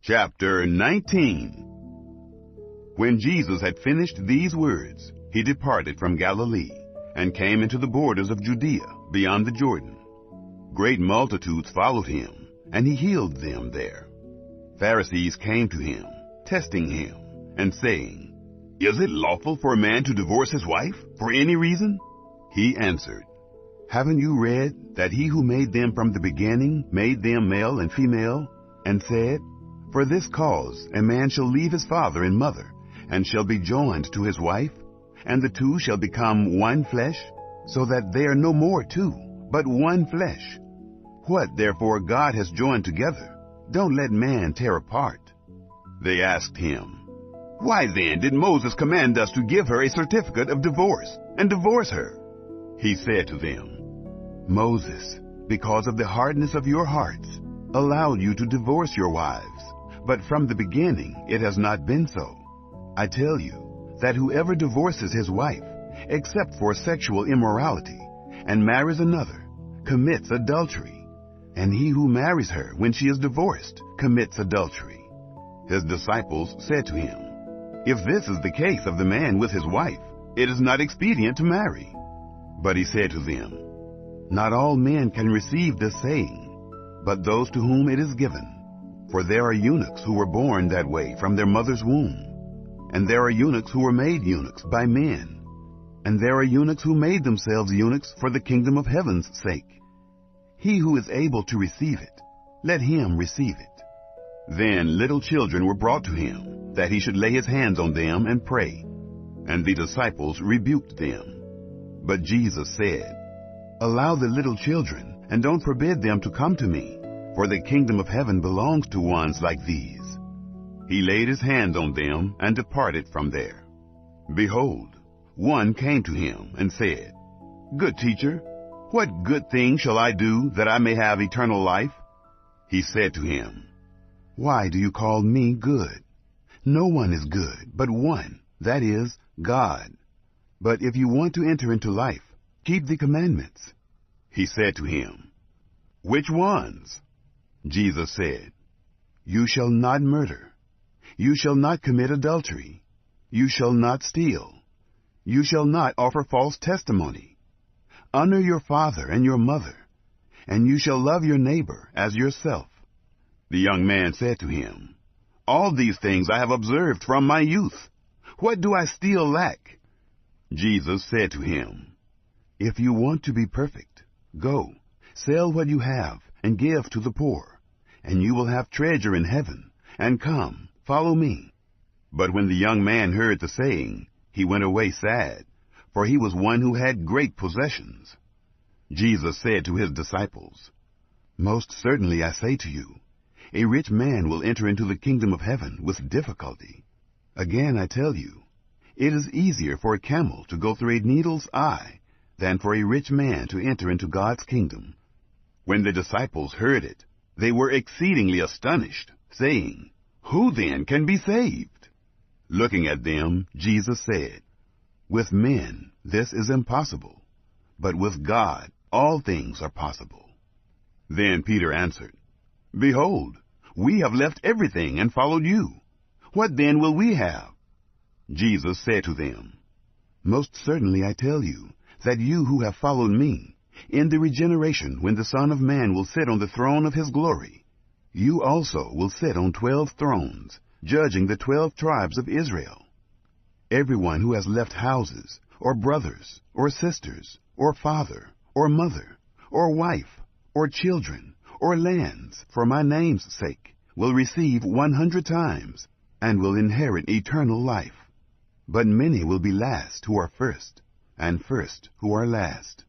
Chapter 19. When Jesus had finished these words, he departed from Galilee, and came into the borders of Judea, beyond the Jordan. Great multitudes followed him, and he healed them there. Pharisees came to him, testing him, and saying, "Is it lawful for a man to divorce his wife for any reason?" He answered, "Haven't you read that he who made them from the beginning made them male and female, and said, 'For this cause a man shall leave his father and mother, and shall be joined to his wife, and the two shall become one flesh,' so that they are no more two, but one flesh. What therefore God has joined together, don't let man tear apart." They asked him, "Why then did Moses command us to give her a certificate of divorce, and divorce her?" He said to them, "Moses, because of the hardness of your hearts, allowed you to divorce your wives, but from the beginning it has not been so. I tell you that whoever divorces his wife, except for sexual immorality, and marries another, commits adultery, and he who marries her when she is divorced commits adultery." His disciples said to him, "If this is the case of the man with his wife, it is not expedient to marry." But he said to them, "Not all men can receive this saying, but those to whom it is given. For there are eunuchs who were born that way from their mother's womb, and there are eunuchs who were made eunuchs by men, and there are eunuchs who made themselves eunuchs for the kingdom of heaven's sake. He who is able to receive it, let him receive it." Then little children were brought to him, that he should lay his hands on them and pray. And the disciples rebuked them. But Jesus said, "Allow the little children, and don't forbid them to come to me, for the kingdom of heaven belongs to ones like these." He laid his hands on them and departed from there. Behold, one came to him and said, "Good teacher, what good thing shall I do that I may have eternal life?" He said to him, "Why do you call me good? No one is good but one, that is, God. But if you want to enter into life, keep the commandments." He said to him, "Which ones?" Jesus said, "You shall not murder. You shall not commit adultery. You shall not steal. You shall not offer false testimony. Honor your father and your mother, and you shall love your neighbor as yourself." The young man said to him, "All these things I have observed from my youth. What do I still lack?" Jesus said to him, "If you want to be perfect, go, sell what you have and give to the poor, and you will have treasure in heaven, and come, follow me." But when the young man heard the saying, he went away sad, for he was one who had great possessions. Jesus said to his disciples, "Most certainly I say to you, a rich man will enter into the kingdom of heaven with difficulty. Again I tell you, it is easier for a camel to go through a needle's eye than for a rich man to enter into God's kingdom." When the disciples heard it, they were exceedingly astonished, saying, "Who then can be saved?" Looking at them, Jesus said, "With men this is impossible, but with God all things are possible." Then Peter answered, "Behold, we have left everything and followed you. What then will we have?" Jesus said to them, "Most certainly I tell you, that you who have followed me, in the regeneration when the Son of Man will sit on the throne of his glory, you also will sit on 12 thrones, judging the 12 tribes of Israel. Everyone who has left houses, or brothers, or sisters, or father, or mother, or wife, or children, or lands, for my name's sake, will receive 100 times, and will inherit eternal life. But many will be last who are first, and first who are last."